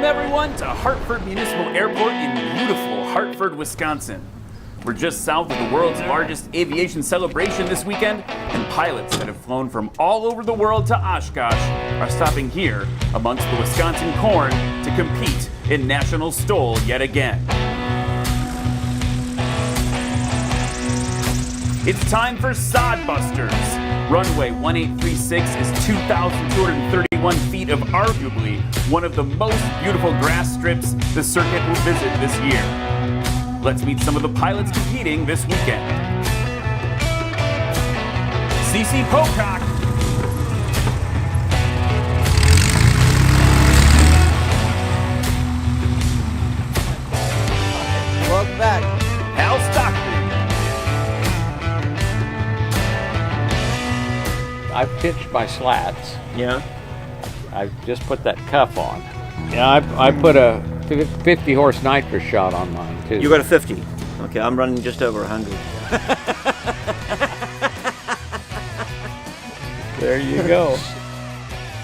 everyone, to Hartford Municipal Airport in beautiful Hartford, Wisconsin. We're just south of the world's largest aviation celebration this weekend, and pilots that have flown from all over the world to Oshkosh are stopping here amongst the Wisconsin corn to compete in National STOL yet again. It's time for Sodbusters. Runway 1836 is 2,231 feet of arguably one of the most beautiful grass strips the circuit will visit this year. Let's meet some of the pilots competing this weekend. CC Pocock. Welcome back. Hal Stockton. I pitched my slats. Yeah. I just put that cuff on. Yeah, I put a 50 horse nitrous shot on mine too. You got a 50. Okay, I'm running just over 100. There you go.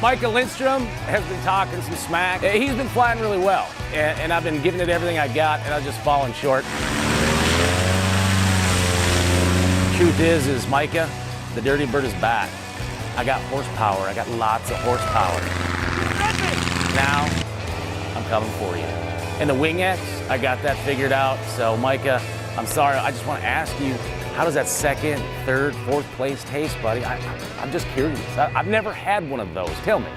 Micah Lindstrom has been talking some smack. He's been flying really well, and I've been giving it everything I got, and I've just fallen short. Truth is Micah, the Dirty Bird is back. I got horsepower. I got lots of horsepower. Now, I'm coming for you. And the Wing X, I got that figured out. So, Micah, I'm sorry. I just want to ask you, how does that second, third, fourth place taste, buddy? I'm just curious. I've never had one of those. Tell me.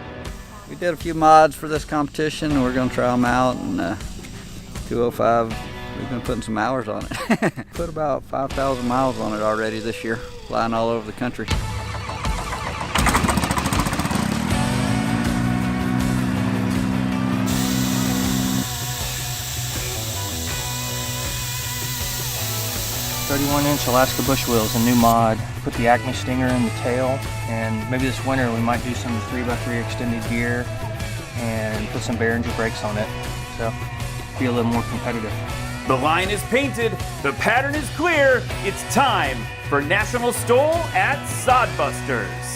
We did a few mods for this competition. We're going to try them out. And 205, we've been putting some hours on it. Put about 5,000 miles on it already this year, flying all over the country. .31-inch Alaska bush wheels, a new mod. Put the Acme Stinger in the tail, and maybe this winter we might do some 3x3 extended gear and put some Behringer brakes on it, so be a little more competitive. The line is painted, the pattern is clear. It's time for National STOL at Sodbusters.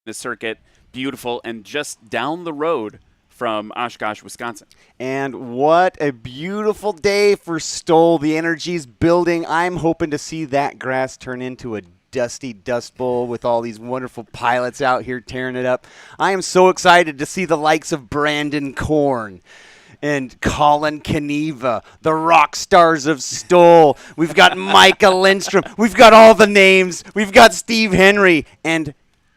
The circuit, beautiful, and just down the road from Oshkosh, Wisconsin. And what a beautiful day for STOL. The energy's building. I'm hoping to see that grass turn into a dusty dust bowl with all these wonderful pilots out here tearing it up. I am so excited to see the likes of Brandon Korn and Colin Kneva, the rock stars of STOL. We've got Micah Lindstrom. We've got all the names. We've got Steve Henry. And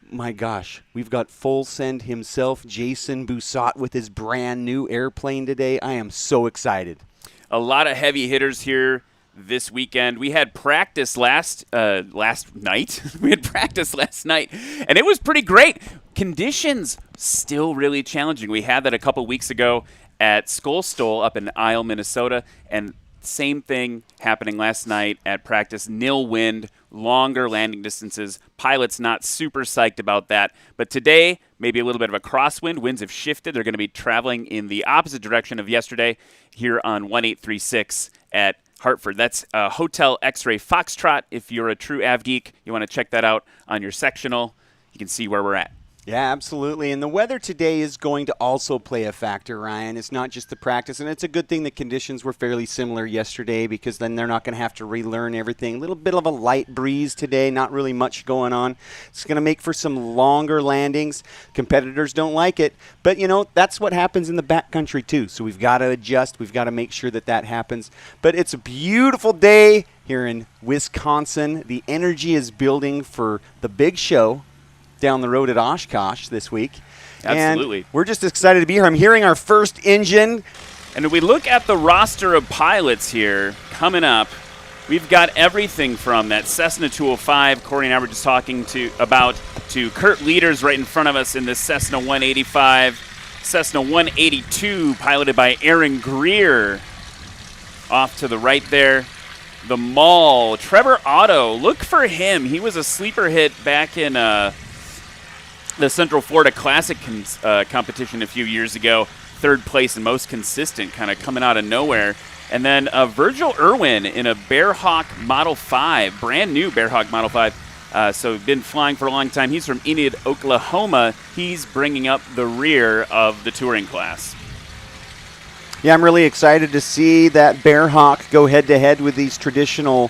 my gosh, we've got Full Send himself, Jason Boussat, with his brand new airplane today. I am so excited. A lot of heavy hitters here this weekend. We had practice last night. We had practice last night, and it was pretty great. Conditions still really challenging. We had that a couple weeks ago at Skull STOL up in Isle, Minnesota, and same thing happening last night at practice. Nil wind, longer landing distances. Pilots not super psyched about that. But today, maybe a little bit of a crosswind. Winds have shifted. They're going to be traveling in the opposite direction of yesterday here on 1836 at Hartford. That's Hotel X-Ray Foxtrot. If you're a true AV geek, you want to check that out on your sectional. You can see where we're at. Yeah, absolutely. And the weather today is going to also play a factor, Ryan. It's not just the practice. And it's a good thing the conditions were fairly similar yesterday, because then they're not going to have to relearn everything. A little bit of a light breeze today, not really much going on. It's going to make for some longer landings. Competitors don't like it. But, you know, that's what happens in the backcountry, too. So we've got to adjust. We've got to make sure that that happens. But it's a beautiful day here in Wisconsin. The energy is building for the big show down the road at Oshkosh this week. Absolutely. And we're just excited to be here. I'm hearing our first engine. And if we look at the roster of pilots here coming up, we've got everything from that Cessna 205 Corey and I were just talking about to Kurt Leaders right in front of us in this Cessna 185, Cessna 182 piloted by Aaron Greer, off to the right there. The Mall, Trevor Otto, look for him. He was a sleeper hit back in the Central Florida Classic competition a few years ago. Third place and most consistent, kind of coming out of nowhere. And then Virgil Irwin in a Bearhawk Model 5, brand new Bearhawk Model 5. So been flying for a long time. He's from Enid, Oklahoma. He's bringing up the rear of the touring class. Yeah, I'm really excited to see that Bearhawk go head-to-head with these traditional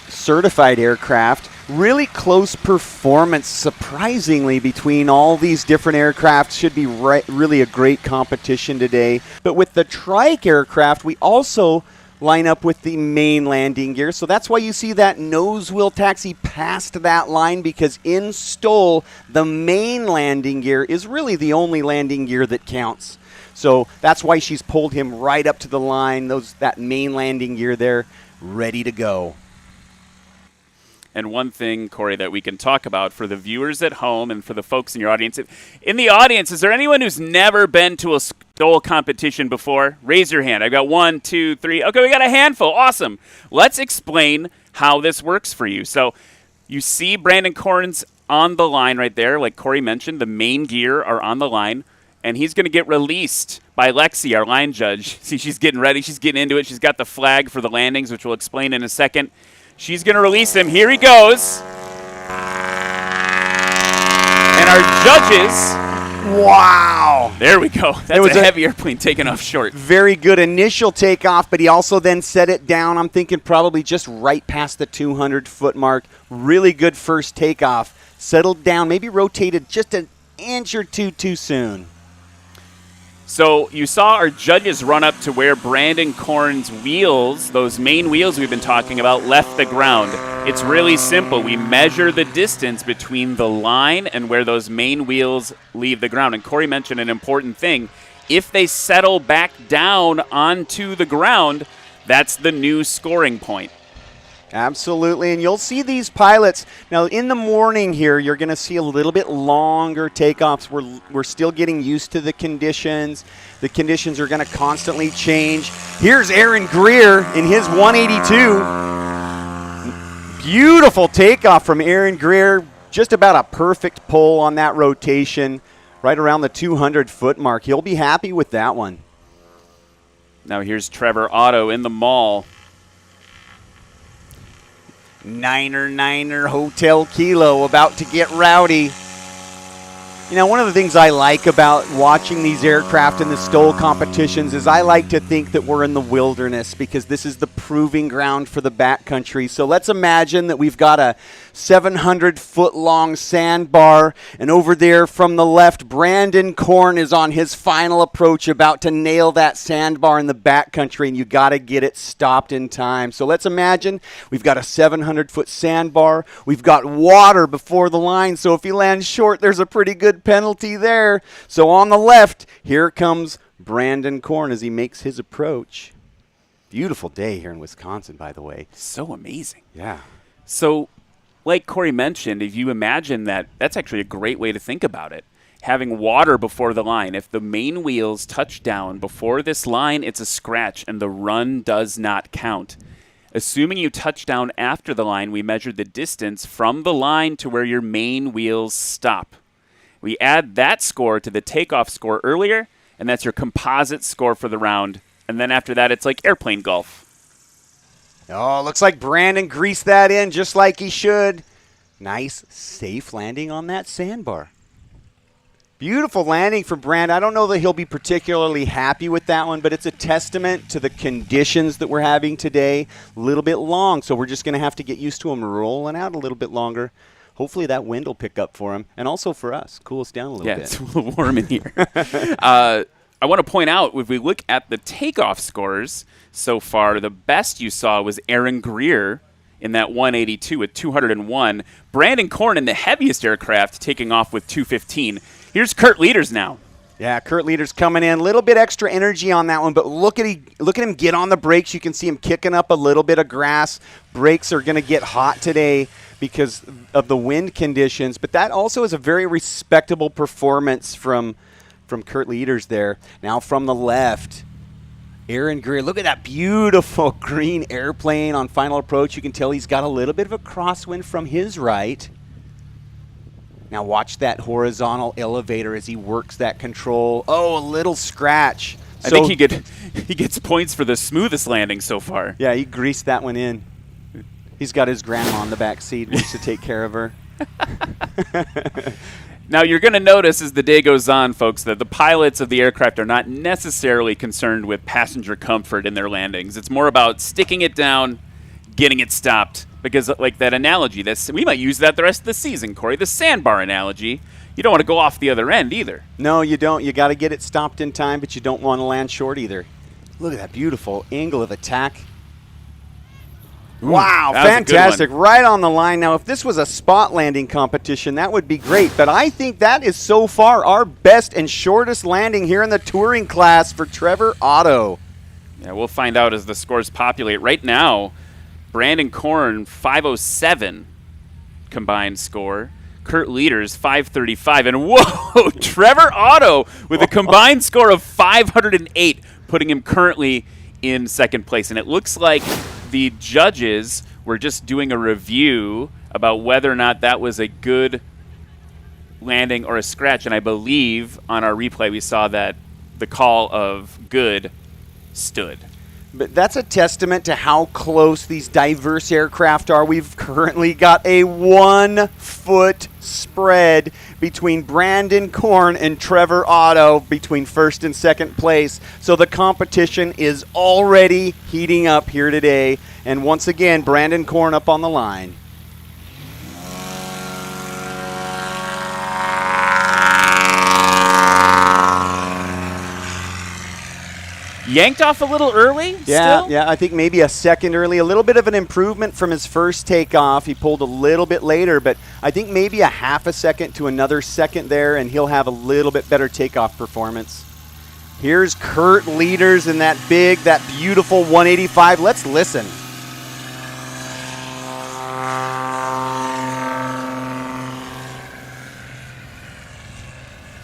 certified aircraft. Really close performance, surprisingly, between all these different aircraft. Should be really a great competition today. But with the trike aircraft, we also line up with the main landing gear. So that's why you see that nose wheel taxi past that line, because in STOL, the main landing gear is really the only landing gear that counts. So that's why she's pulled him right up to the line, that main landing gear there, ready to go. And one thing, Corey, that we can talk about for the viewers at home and for the folks in your audience. In the audience, is there anyone who's never been to a STOL competition before? Raise your hand. I've got 1, 2, 3. Okay, we got a handful. Awesome. Let's explain how this works for you. So you see Brandon Corns on the line right there. Like Corey mentioned, the main gear are on the line. And he's going to get released by Lexi, our line judge. See, she's getting ready. She's getting into it. She's got the flag for the landings, which we'll explain in a second. She's going to release him. Here he goes. And our judges. Wow. There we go. That's a heavy airplane taking off short. Very good initial takeoff, but he also then set it down. I'm thinking probably just right past the 200-foot mark. Really good first takeoff. Settled down, maybe rotated just an inch or two too soon. So you saw our judges run up to where Brandon Corn's wheels, those main wheels we've been talking about, left the ground. It's really simple. We measure the distance between the line and where those main wheels leave the ground. And Corey mentioned an important thing. If they settle back down onto the ground, that's the new scoring point. Absolutely, and you'll see these pilots. Now, in the morning here, you're going to see a little bit longer takeoffs. We're still getting used to the conditions. The conditions are going to constantly change. Here's Aaron Greer in his 182. Beautiful takeoff from Aaron Greer. Just about a perfect pull on that rotation, right around the 200-foot mark. He'll be happy with that one. Now here's Trevor Otto in the Mall. Niner Hotel Kilo about to get rowdy. You know, one of the things I like about watching these aircraft in the STOL competitions is I like to think that we're in the wilderness, because this is the proving ground for the backcountry. So let's imagine that we've got a 700-foot-long sandbar, and over there from the left, Brandon Corn is on his final approach, about to nail that sandbar in the backcountry, and you got to get it stopped in time. So let's imagine we've got a 700-foot sandbar. We've got water before the line, so if he lands short, there's a pretty good penalty there. So on the left, here comes Brandon Corn as he makes his approach. Beautiful day here in Wisconsin, by the way. So amazing. Yeah. So, like Corey mentioned, if you imagine that, that's actually a great way to think about it. Having water before the line. If the main wheels touch down before this line, it's a scratch, and the run does not count. Assuming you touch down after the line, we measured the distance from the line to where your main wheels stop. We add that score to the takeoff score earlier, and that's your composite score for the round. And then after that, it's like airplane golf. Oh, looks like Brandon greased that in just like he should. Nice, safe landing on that sandbar. Beautiful landing for Brandon. I don't know that he'll be particularly happy with that one, but it's a testament to the conditions that we're having today. A little bit long, so we're just going to have to get used to him rolling out a little bit longer. Hopefully that wind will pick up for him, and also for us. Cool us down a little bit. Yeah, it's a little warm in here. I want to point out, if we look at the takeoff scores so far, the best you saw was Aaron Greer in that 182 with 201. Brandon Corn in the heaviest aircraft taking off with 215. Here's Kurt Leaders now. Yeah, Kurt Leaders coming in. A little bit extra energy on that one, but look at him get on the brakes. You can see him kicking up a little bit of grass. Brakes are going to get hot today because of the wind conditions, but that also is a very respectable performance from Kurt Leaders there. Now from the left, Aaron Greer, look at that beautiful green airplane on final approach. You can tell he's got a little bit of a crosswind from his right. Now watch that horizontal elevator as he works that control. Oh, a little scratch. I think he gets points for the smoothest landing so far. Yeah, he greased that one in. He's got his grandma in the back seat, wants to take care of her. Now, you're going to notice as the day goes on, folks, that the pilots of the aircraft are not necessarily concerned with passenger comfort in their landings. It's more about sticking it down, getting it stopped. Because, like that analogy, we might use that the rest of the season, Corey, the sandbar analogy. You don't want to go off the other end either. No, you don't. You got to get it stopped in time, but you don't want to land short either. Look at that beautiful angle of attack. Wow, fantastic. Right on the line. Now, if this was a spot landing competition, that would be great. But I think that is so far our best and shortest landing here in the touring class for Trevor Otto. Yeah, we'll find out as the scores populate. Right now, Brandon Korn, 507 combined score. Kurt Leaders, 535. And whoa, Trevor Otto with a combined score of 508, putting him currently in second place. And it looks like the judges were just doing a review about whether or not that was a good landing or a scratch. And I believe on our replay we saw that the call of good stood. But that's a testament to how close these diverse aircraft are. We've currently got a 1 foot spread between Brandon Korn and Trevor Otto between first and second place. So the competition is already heating up here today. And once again, Brandon Korn up on the line. Yanked off a little early Yeah, still? yeah, I think maybe a second early. A little bit of an improvement from his first takeoff. He pulled a little bit later, but I think maybe a half a second to another second there, and he'll have a little bit better takeoff performance. Here's Kurt Leaders in that beautiful 185. Let's listen.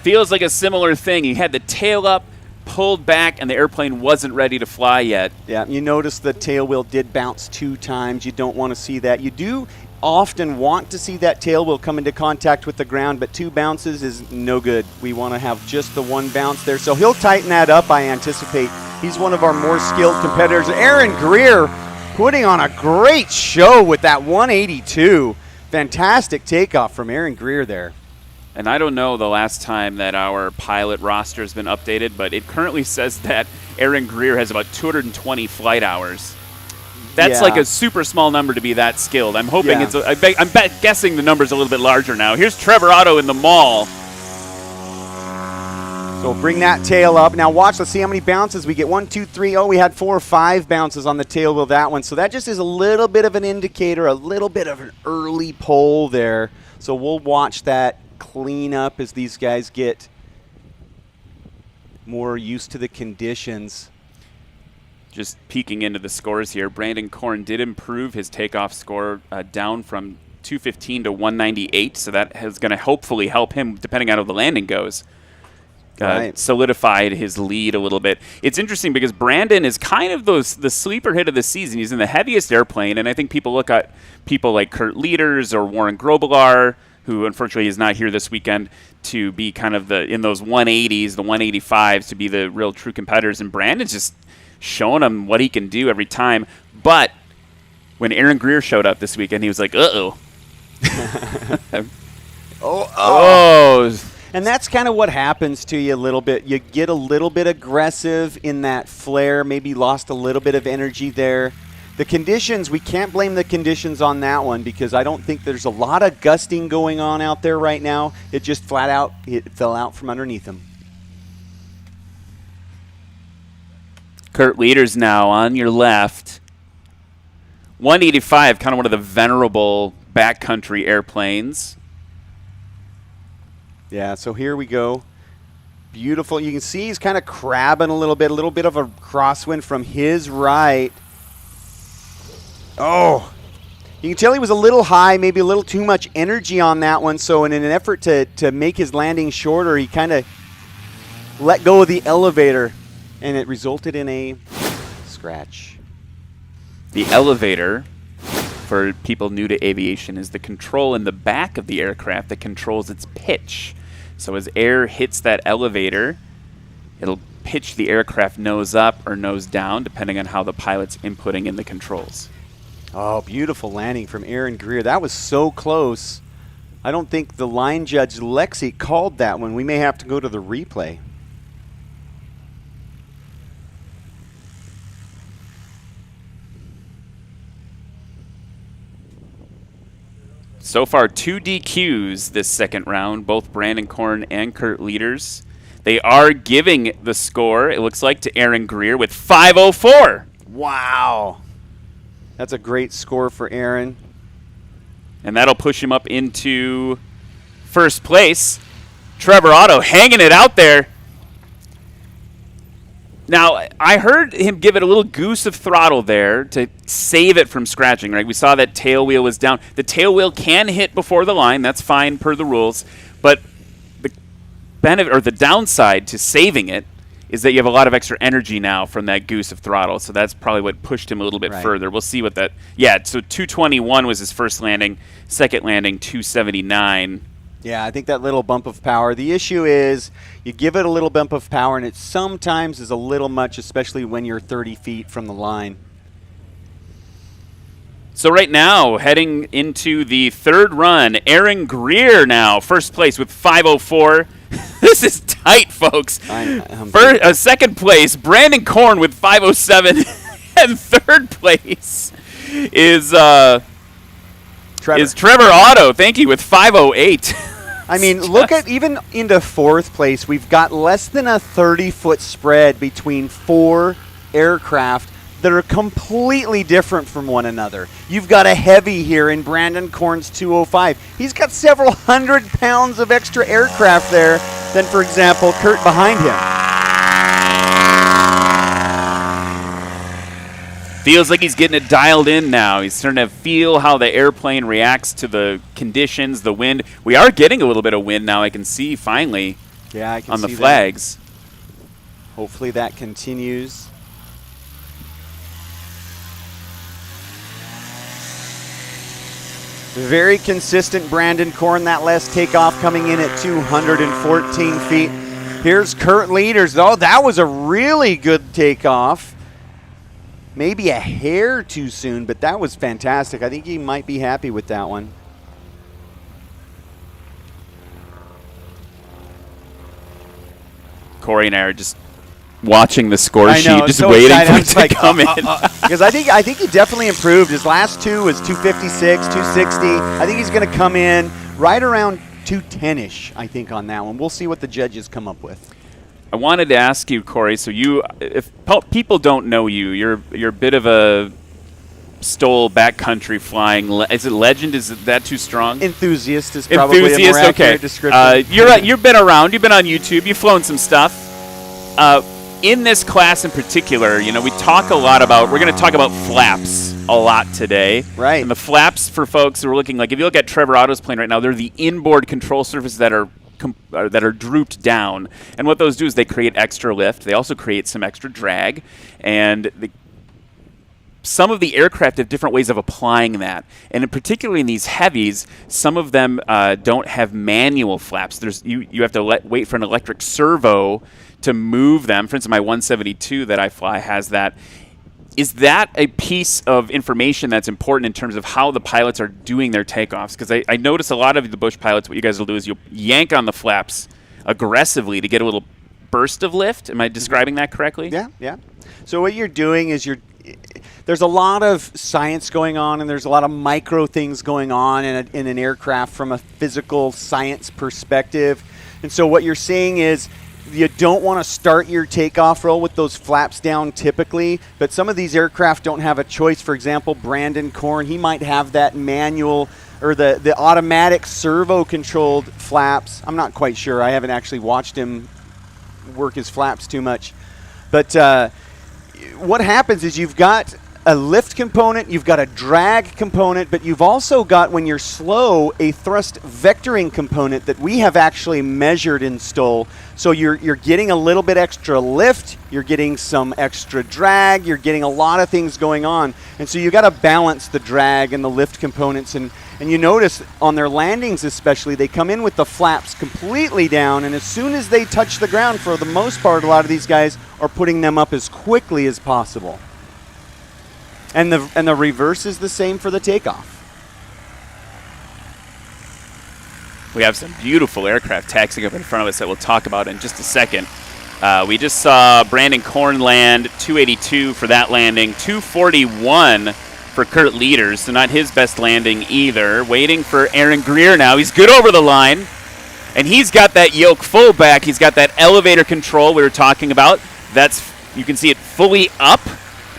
Feels like a similar thing. He had the tail up, pulled back, and the airplane wasn't ready to fly yet. Yeah, you notice the tail wheel did bounce 2 times. You don't want to see that. You do often want to see that tail wheel come into contact with the ground, but 2 bounces is no good. We want to have just the 1 bounce there. So he'll tighten that up, I anticipate. He's one of our more skilled competitors. Aaron Greer putting on a great show with that 182. Fantastic takeoff from Aaron Greer there. And I don't know the last time that our pilot roster has been updated, but it currently says that Aaron Greer has about 220 flight hours. That's like a super small number to be that skilled. I'm hoping I'm guessing the number's a little bit larger now. Here's Trevor Otto in the mall. So bring that tail up. Now watch, let's see how many bounces we get. 1, 2, 3. Oh, we had 4 or 5 bounces on the tail wheel that one. So that just is a little bit of an indicator, a little bit of an early pull there. So we'll watch that clean up as these guys get more used to the conditions. Just peeking into the scores here, Brandon Korn did improve his takeoff score down from 215 to 198, so that is going to hopefully help him depending on how the landing goes. Solidified his lead a little bit. It's interesting because Brandon is kind of the sleeper hit of the season. He's in the heaviest airplane, and I think people look at people like Kurt Leaders or Warren Grobelar, who unfortunately is not here this weekend, to be kind of in those 180s, the 185s, to be the real true competitors. And Brandon's just showing him what he can do every time. But when Aaron Greer showed up this weekend, he was like, uh-oh. Oh. And that's kind of what happens to you a little bit. You get a little bit aggressive in that flare, maybe lost a little bit of energy there. The conditions, we can't blame the conditions on that one because I don't think there's a lot of gusting going on out there right now. It just flat out, it fell out from underneath him. Kurt Leaders now on your left. 185, kind of one of the venerable backcountry airplanes. Yeah, so here we go. Beautiful. You can see he's kind of crabbing a little bit of a crosswind from his right. Oh, you can tell he was a little high, maybe a little too much energy on that one. So in an effort to make his landing shorter, he kind of let go of the elevator. and it resulted in a scratch. The elevator, for people new to aviation, is the control in the back of the aircraft that controls its pitch. So as air hits that elevator, it'll pitch the aircraft nose up or nose down, depending on how the pilot's inputting in the controls. Oh, beautiful landing from Aaron Greer. That was so close. I don't think the line judge, Lexi, called that one. We may have to go to the replay. So far, 2 DQs this second round, both Brandon Korn and Kurt Leaders. They are giving the score, it looks like, to Aaron Greer with 5:04. Wow. That's a great score for Aaron. And that'll push him up into first place. Trevor Otto hanging it out there. Now, I heard him give it a little goose of throttle there to save it from scratching, right? We saw that tail wheel was down. The tail wheel can hit before the line. That's fine per the rules. But the benefit or the downside to saving it is that you have a lot of extra energy now from that goose of throttle. So that's probably what pushed him a little bit further. We'll see what that... Yeah, so 221 was his first landing. Second landing, 279. Yeah, I think that little bump of power. The issue is you give it a little bump of power, and it sometimes is a little much, especially when you're 30 feet from the line. So right now, heading into the third run, Aaron Greer now, first place with 5:04. This is tight, folks. Second place, Brandon Korn with 5:07. And third place is Trevor Otto, thank you, with 5:08. I mean, look at even into fourth place. We've got less than a 30-foot spread between 4 aircraft that are completely different from one another. You've got a heavy here in Brandon Korn's 205. He's got several hundred pounds of extra aircraft there than, for example, Kurt behind him. Feels like he's getting it dialed in now. He's starting to feel how the airplane reacts to the conditions, the wind. We are getting a little bit of wind now, I can see, finally, I can on the see flags. That. Hopefully that continues. Very consistent Brandon Korn, that last takeoff coming in at 214 feet. Here's Kurt Leaders. Oh, that was a really good takeoff. Maybe a hair too soon, but that was fantastic. I think he might be happy with that one. Corey and I are just watching the score sheet, just so waiting excited. for it to come in. Because I think he definitely improved. His last two was 256, 260. I think he's going to come in right around 210-ish, I think, on that one. We'll see what the judges come up with. I wanted to ask you, Corey, so if people don't know you, you're a bit of a STOL backcountry flying. Is it legend? Is that too strong? Enthusiast is probably a more accurate description. You've been around. You've been on YouTube. You've flown some stuff. In this class in particular, we talk a lot about. We're going to talk about flaps a lot today. Right. And the flaps for folks who are looking like, if you look at Trevor Otto's plane right now, they're the inboard control surfaces that are drooped down, and what those do is they create extra lift. They also create some extra drag, and some of the aircraft have different ways of applying that. And particularly in these heavies, some of them don't have manual flaps. You have to wait for an electric servo to move them. For instance, my 172 that I fly has that. Is that a piece of information that's important in terms of how the pilots are doing their takeoffs? Because I notice a lot of the Bush pilots, what you guys will do is you'll yank on the flaps aggressively to get a little burst of lift. Am I describing that correctly? Yeah. So what you're doing is there's a lot of science going on, and there's a lot of micro things going on in an aircraft from a physical science perspective. And so what you're seeing is you don't want to start your takeoff roll with those flaps down typically, but some of these aircraft don't have a choice. For example, Brandon Korn, he might have that manual or the automatic servo-controlled flaps. I'm not quite sure. I haven't actually watched him work his flaps too much. But what happens is you've got a lift component, you've got a drag component, but you've also got, when you're slow, a thrust vectoring component that we have actually measured in STOL. So you're getting a little bit extra lift, you're getting some extra drag, you're getting a lot of things going on. And so you got to balance the drag and the lift components. And you notice on their landings especially, they come in with the flaps completely down, and as soon as they touch the ground, for the most part, a lot of these guys are putting them up as quickly as possible. And the reverse is the same for the takeoff. We have some beautiful aircraft taxiing up in front of us that we'll talk about in just a second. We just saw Brandon Korn land 282 for that landing, 241 for Kurt Leaders, so not his best landing either. Waiting for Aaron Greer now. He's good over the line, and he's got that yoke full back. He's got that elevator control we were talking about. You can see it fully up,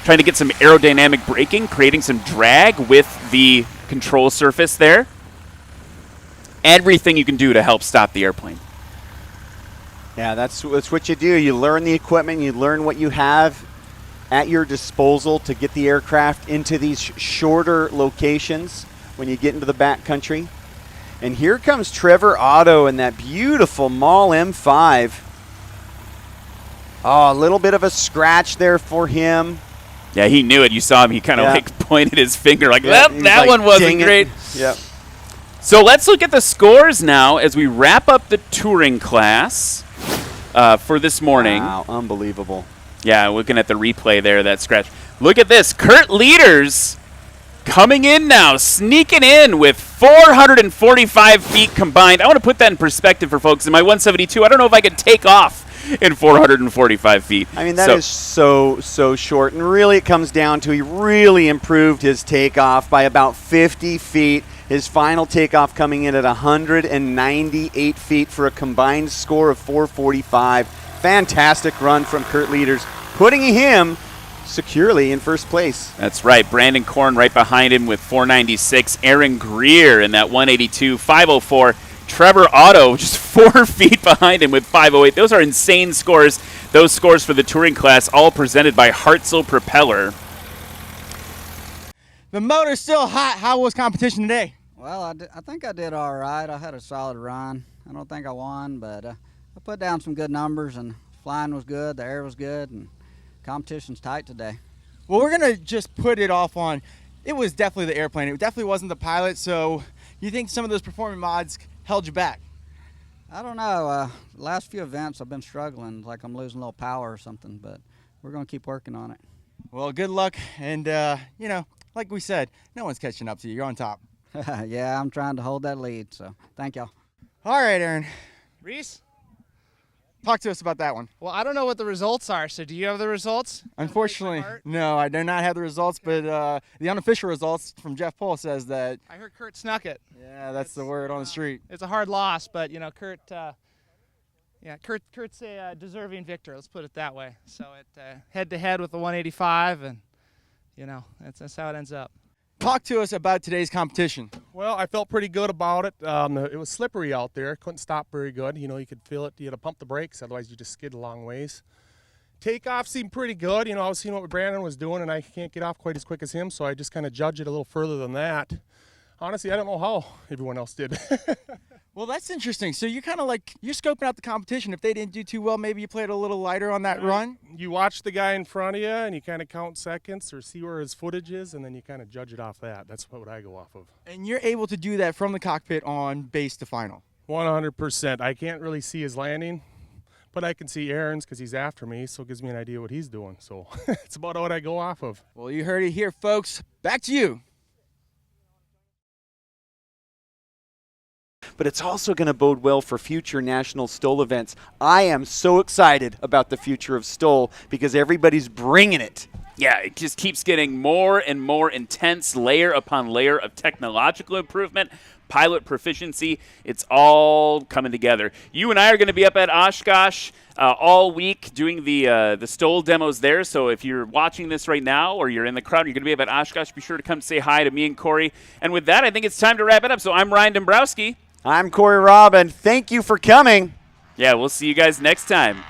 trying to get some aerodynamic braking, creating some drag with the control surface there. Everything you can do to help stop the airplane. Yeah, that's what you do. You learn the equipment, you learn what you have at your disposal to get the aircraft into these shorter locations when you get into the backcountry. And here comes Trevor Otto in that beautiful Maul M5. Oh, a little bit of a scratch there for him. Yeah, he knew it. You saw him. He kind of like pointed his finger like, yeah, that one wasn't great. Yep. So let's look at the scores now as we wrap up the touring class for this morning. Wow, unbelievable. Yeah, looking at the replay there, that scratch. Look at this. Kurt Leaders coming in now, sneaking in with 445 feet combined. I want to put that in perspective for folks. In my 172, I don't know if I could take off in 445 feet. I mean, that is so short. And really it comes down to he really improved his takeoff by about 50 feet. His final takeoff coming in at 198 feet for a combined score of 445. Fantastic run from Kurt Leaders, putting him securely in first place. That's right. Brandon Korn right behind him with 496. Aaron Greer in that 182, 504. Trevor Otto just 4 feet behind him with 508. Those are insane scores. Those scores for the touring class, all presented by Hartzell Propeller. The motor's still hot. How was competition today? Well, I think I did all right. I had a solid run. I don't think I won, but I put down some good numbers, and flying was good, the air was good, and competition's tight today. Well, we're going to just put it off on, it was definitely the airplane. It definitely wasn't the pilot, so you think some of those performing mods held you back? I don't know. The last few events I've been struggling, like I'm losing a little power or something, but we're going to keep working on it. Well, good luck, and, like we said, no one's catching up to you. You're on top. Yeah, I'm trying to hold that lead, so thank y'all. All right, Aaron. Reese? Talk to us about that one. Well, I don't know what the results are, so do you have the results? Unfortunately, no, I do not have the results, but the unofficial results from Jeff Pohl says that... I heard Kurt snuck it. Yeah, that's the word on the street. It's a hard loss, but, Kurt's a deserving victor, let's put it that way. So it head-to-head with the 185, and, that's how it ends up. Talk to us about today's competition. Well, I felt pretty good about it. It was slippery out there. Couldn't stop very good. You could feel it. You had to pump the brakes, otherwise you just skid a long ways. Takeoff seemed pretty good. I was seeing what Brandon was doing, and I can't get off quite as quick as him, so I just kind of judged it a little further than that. Honestly, I don't know how everyone else did. Well, that's interesting. So you're kind of like, you're scoping out the competition. If they didn't do too well, maybe you played a little lighter on that run? You watch the guy in front of you, and you kind of count seconds or see where his footage is, and then you kind of judge it off that. That's what I go off of. And you're able to do that from the cockpit on base to final? 100%. I can't really see his landing, but I can see Aaron's because he's after me, so it gives me an idea what he's doing. So it's about what I go off of. Well, you heard it here, folks. Back to you. But it's also going to bode well for future national STOL events. I am so excited about the future of STOL because everybody's bringing it. Yeah, it just keeps getting more and more intense, layer upon layer of technological improvement, pilot proficiency. It's all coming together. You and I are going to be up at Oshkosh all week doing the STOL demos there. So if you're watching this right now or you're in the crowd, you're going to be up at Oshkosh, be sure to come say hi to me and Corey. And with that, I think it's time to wrap it up. So I'm Ryan Dombrowski. I'm Corey Robin. Thank you for coming. Yeah, we'll see you guys next time.